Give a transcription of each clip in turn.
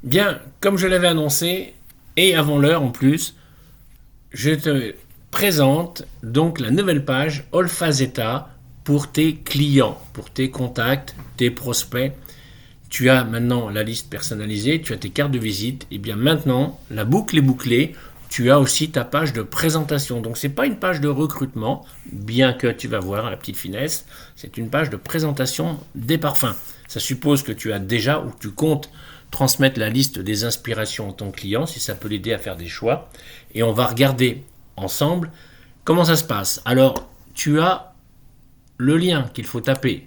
Bien, comme je l'avais annoncé, et avant l'heure en plus, je te présente donc la nouvelle page Olfazeta pour tes clients, pour tes contacts, tes prospects. Tu as maintenant la liste personnalisée, tu as tes cartes de visite, et bien maintenant, la boucle est bouclée, tu as aussi ta page de présentation. Donc c'est pas une page de recrutement, bien que tu vas voir la petite finesse, c'est une page de présentation des parfums. Ça suppose que tu as déjà ou que tu comptes transmettre la liste des inspirations à ton client, si ça peut l'aider à faire des choix. Et on va regarder ensemble comment ça se passe. Alors, tu as le lien qu'il faut taper.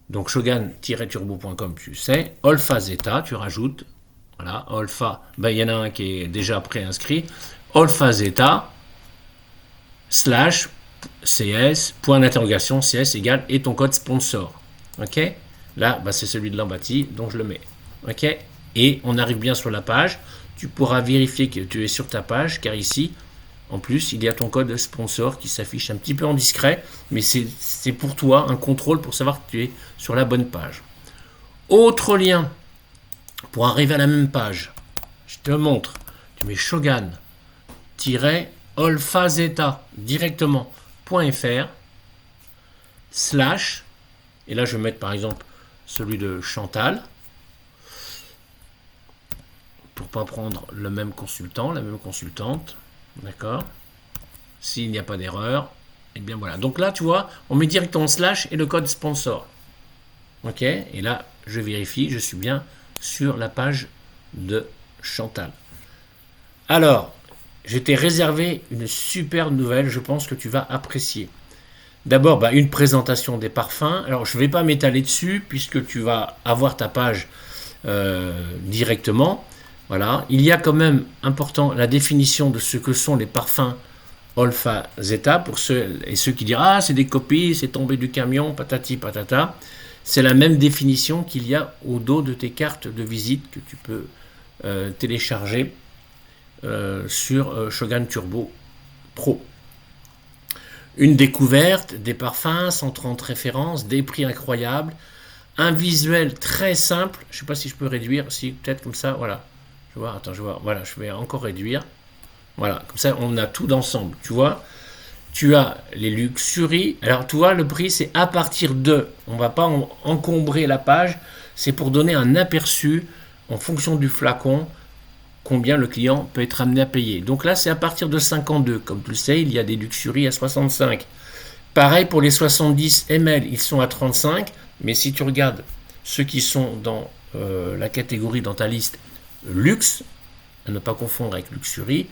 Donc shogun-turbo.com, tu sais. Olfa Zeta, tu rajoutes. Voilà, Olfa. Ben, il y en a un qui est déjà préinscrit. Olfa Zeta slash CS, point d'interrogation, CS égale et ton code sponsor. Ok. Là, ben, c'est celui de l'Ambati, donc je le mets. Ok. Et on arrive bien sur la page. Tu pourras vérifier que tu es sur ta page, car ici, en plus, il y a ton code sponsor qui s'affiche un petit peu en discret, mais c'est pour toi un contrôle pour savoir que tu es sur la bonne page. Autre lien pour arriver à la même page. Je te montre. Tu mets shogun-olfazeta directement.fr slash, et là je vais mettre par exemple celui de Chantal, pour pas prendre le même consultant, la même consultante. D'accord. S'il n'y a pas d'erreur, et bien voilà. Donc là, tu vois, on met directement slash et le code sponsor. Ok. Et là, je vérifie, je suis bien sur la page de Chantal. Alors, je t'ai réservé une super nouvelle, je pense que tu vas apprécier. D'abord, une présentation des parfums. Alors, je ne vais pas m'étaler dessus puisque tu vas avoir ta page directement. Voilà. Il y a quand même important la définition de ce que sont les parfums Olfa Zeta pour ceux et ceux qui diront ah c'est des copies, c'est tombé du camion, patati patata. C'est la même définition qu'il y a au dos de tes cartes de visite que tu peux télécharger sur Shogun Turbo Pro. Une découverte, des parfums, 130 références, des prix incroyables, un visuel très simple. Je ne sais pas si je peux réduire, si peut-être comme ça, voilà. Je vois, attends, je vois, voilà, je vais encore réduire. Voilà, comme ça on a tout d'ensemble, tu vois. Tu as les luxuries. Alors tu vois, le prix c'est à partir de. On ne va pas encombrer la page. C'est pour donner un aperçu en fonction du flacon combien le client peut être amené à payer. Donc là c'est à partir de 52. Comme tu le sais, il y a des luxuries à 65. Pareil pour les 70 ml, ils sont à 35. Mais si tu regardes ceux qui sont dans la catégorie dans ta liste luxe, à ne pas confondre avec luxury,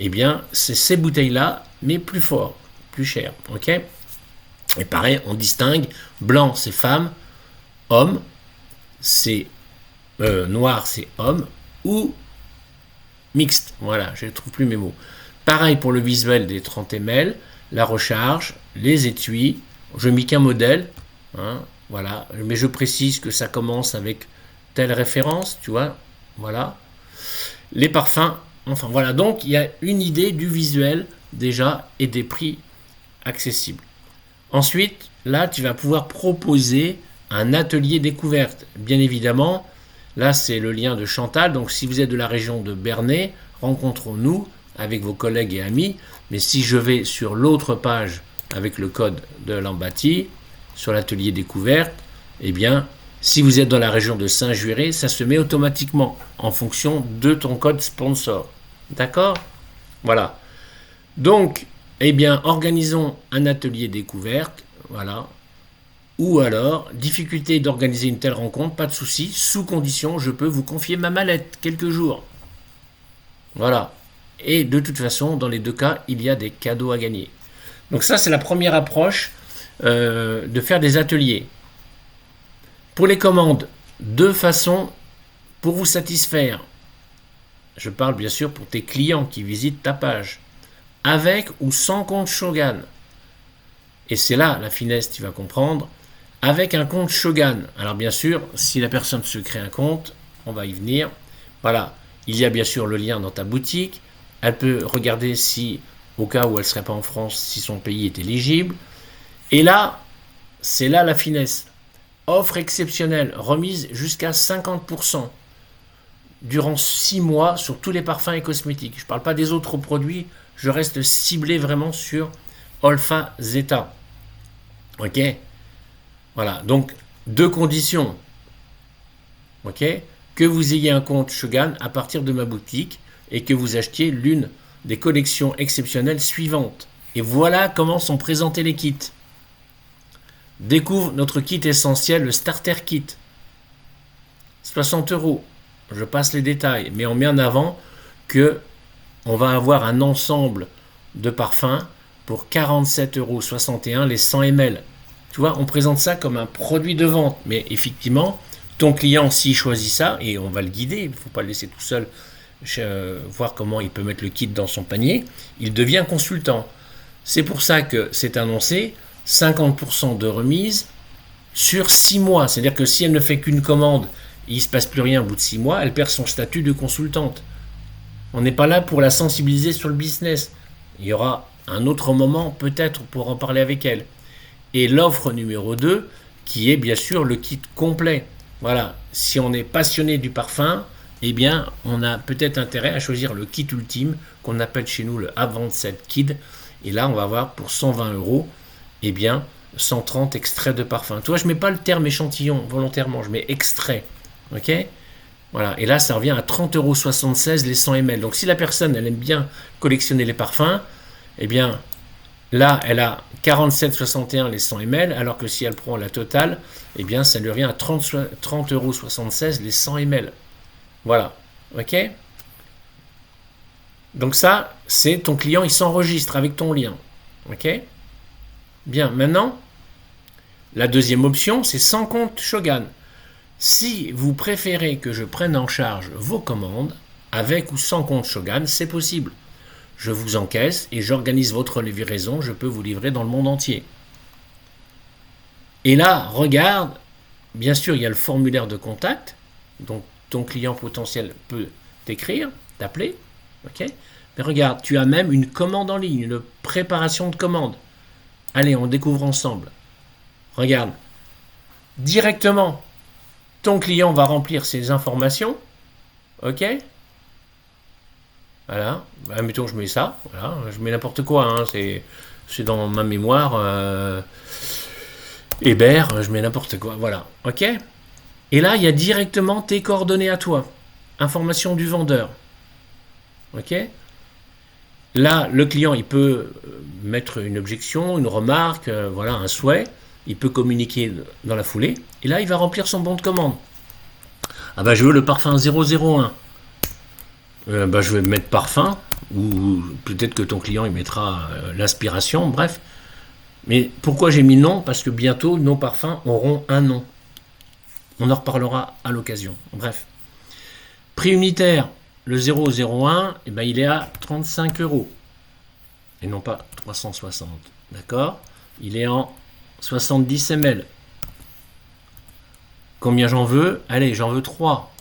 eh bien, c'est ces bouteilles-là, mais plus fort, plus cher. Ok. Et pareil, on distingue blanc, c'est femme, homme, c'est noir, c'est homme, ou mixte. Voilà, je ne trouve plus mes mots. Pareil pour le visuel des 30 ml, la recharge, les étuis. Je n'ai mis qu'un modèle, hein, voilà, mais je précise que ça commence avec telle référence, tu vois, voilà. Les parfums, enfin voilà, donc il y a une idée du visuel déjà et des prix accessibles. Ensuite, là, tu vas pouvoir proposer un atelier découverte. Bien évidemment, là, c'est le lien de Chantal. Donc, si vous êtes de la région de Bernay, rencontrons-nous avec vos collègues et amis. Mais si je vais sur l'autre page avec le code de l'Ambati, sur l'atelier découverte, eh bien, si vous êtes dans la région de Saint-Juré, ça se met automatiquement en fonction de ton code sponsor. D'accord? Voilà. Donc, eh bien, organisons un atelier découverte. Voilà. Ou alors, difficulté d'organiser une telle rencontre, pas de souci. Sous condition, je peux vous confier ma mallette quelques jours. Voilà. Et de toute façon, dans les deux cas, il y a des cadeaux à gagner. Donc ça, c'est la première approche de faire des ateliers. Pour les commandes, deux façons pour vous satisfaire. Je parle bien sûr pour tes clients qui visitent ta page. Avec ou sans compte Shogun. Et c'est là la finesse, tu vas comprendre. Avec un compte Shogun. Alors bien sûr, si la personne se crée un compte, on va y venir. Voilà, il y a bien sûr le lien dans ta boutique. Elle peut regarder si, au cas où elle ne serait pas en France, si son pays est éligible. Et là, c'est là la finesse. Offre exceptionnelle, remise jusqu'à 50%. durant 6 mois sur tous les parfums et cosmétiques. Je ne parle pas des autres produits, je reste ciblé vraiment sur Olfa Zeta. Ok? Voilà, donc 2 conditions. Ok? Que vous ayez un compte Shogun à partir de ma boutique et que vous achetiez l'une des collections exceptionnelles suivantes. Et voilà comment sont présentés les kits. Découvre notre kit essentiel, le Starter Kit. 60 €. Je passe les détails, mais on met en avant que on va avoir un ensemble de parfums pour 47,61 € les 100 ml. Tu vois, on présente ça comme un produit de vente, mais effectivement, ton client, s'il choisit ça, et on va le guider, il ne faut pas le laisser tout seul voir comment il peut mettre le kit dans son panier, il devient consultant. C'est pour ça que c'est annoncé 50% de remise sur 6 mois. C'est-à-dire que si elle ne fait qu'une commande et il ne se passe plus rien au bout de 6 mois, elle perd son statut de consultante. On n'est pas là pour la sensibiliser sur le business. Il y aura un autre moment peut-être pour en parler avec elle. Et l'offre numéro 2, qui est bien sûr le kit complet. Voilà, si on est passionné du parfum, eh bien, on a peut-être intérêt à choisir le kit ultime qu'on appelle chez nous le Advanced Kit. Et là, on va avoir pour 120 €, eh bien, 130 extraits de parfum. Tu vois, je ne mets pas le terme échantillon volontairement, je mets extrait. Ok? Voilà. Et là, ça revient à 30,76 € les 100 ml. Donc, si la personne, elle aime bien collectionner les parfums, eh bien, là, elle a 47,61 € les 100 ml, alors que si elle prend la totale, eh bien, ça lui revient à 30,76 € les 100 ml. Voilà. Ok? Donc ça, c'est ton client, il s'enregistre avec ton lien. Ok? Bien, maintenant, la deuxième option, c'est sans compte Shogun. Si vous préférez que je prenne en charge vos commandes, avec ou sans compte Shogun, c'est possible. Je vous encaisse et j'organise votre livraison, je peux vous livrer dans le monde entier. Et là, regarde, bien sûr, il y a le formulaire de contact, donc ton client potentiel peut t'écrire, t'appeler, ok? Mais regarde, tu as même une commande en ligne, une préparation de commande. Allez, on découvre ensemble. Regarde, directement, ton client va remplir ses informations, ok? Voilà, bah, mettons je mets ça, voilà, je mets n'importe quoi, hein, c'est dans ma mémoire, Hébert, je mets n'importe quoi, voilà, ok? Et là, il y a directement tes coordonnées à toi, information du vendeur, ok? Là, le client, il peut mettre une objection, une remarque, voilà, un souhait, il peut communiquer dans la foulée, et là, il va remplir son bon de commande. Ah bah je veux le parfum 001. Bah, je vais mettre parfum, ou peut-être que ton client il mettra l'inspiration, bref. Mais pourquoi j'ai mis nom? Parce que bientôt nos parfums auront un nom. On en reparlera à l'occasion. Bref. Prix unitaire, le 001, eh ben, il est à 35 € et non pas 360. D'accord? Il est en 70 ml. Combien j'en veux? Allez, j'en veux 3.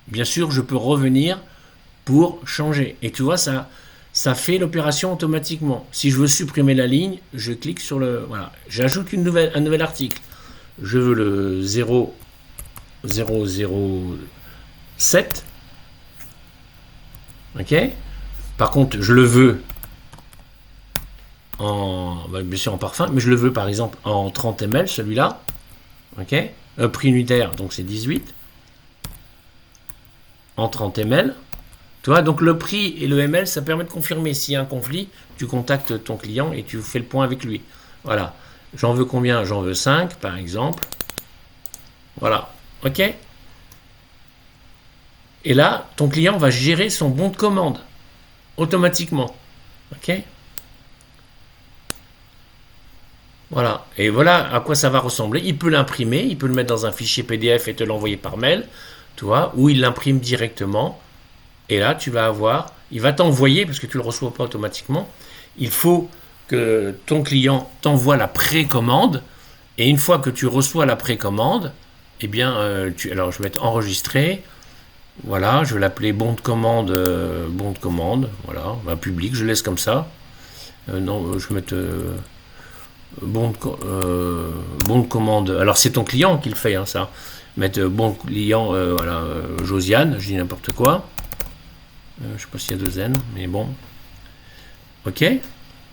Bien sûr, je peux revenir pour changer. Et tu vois, ça fait l'opération automatiquement. Si je veux supprimer la ligne, je clique sur le... Voilà. J'ajoute un nouvel article. Je veux le 0007. Ok? Par contre, je le veux bien sûr en parfum, mais je le veux par exemple en 30 ml, celui-là. Ok? Prix unitaire, donc c'est 18. En 30 ml. Tu vois, donc le prix et le ml, ça permet de confirmer. S'il y a un conflit, tu contactes ton client et tu fais le point avec lui. Voilà. J'en veux combien? J'en veux 5, par exemple. Voilà. OK? Et là, ton client va gérer son bon de commande automatiquement. OK? Voilà. Et voilà à quoi ça va ressembler. Il peut l'imprimer, il peut le mettre dans un fichier PDF et te l'envoyer par mail, tu vois, ou il l'imprime directement. Et là, tu vas avoir, il va t'envoyer, parce que tu ne le reçois pas automatiquement, il faut que ton client t'envoie la précommande. Et une fois que tu reçois la précommande, eh bien, alors je vais mettre enregistré. Voilà, je vais l'appeler bon de commande, voilà, un public, je laisse comme ça. Non, je vais mettre bon de commande. Alors c'est ton client qui le fait, hein, ça. mettre bon client, voilà, Josiane, je dis n'importe quoi. Je sais pas s'il y a 2 N, mais bon. Ok,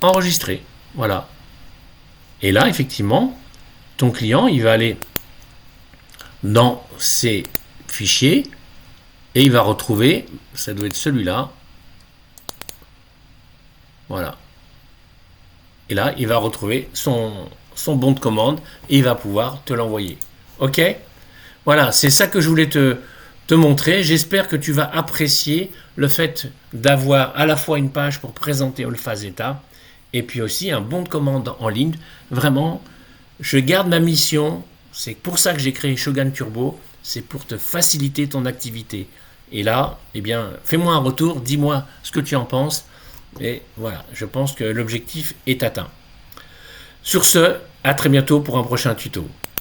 enregistrer, voilà. Et là, effectivement, ton client, il va aller dans ses fichiers et il va retrouver, ça doit être celui-là. Voilà. Et là, il va retrouver son bon de commande et il va pouvoir te l'envoyer. Ok? Voilà, c'est ça que je voulais te montrer. J'espère que tu vas apprécier le fait d'avoir à la fois une page pour présenter Olfa Zeta et puis aussi un bon de commande en ligne. Vraiment, je garde ma mission. C'est pour ça que j'ai créé Shogun Turbo. C'est pour te faciliter ton activité. Et là, eh bien, fais-moi un retour. Dis-moi ce que tu en penses. Et voilà, je pense que l'objectif est atteint. Sur ce, à très bientôt pour un prochain tuto.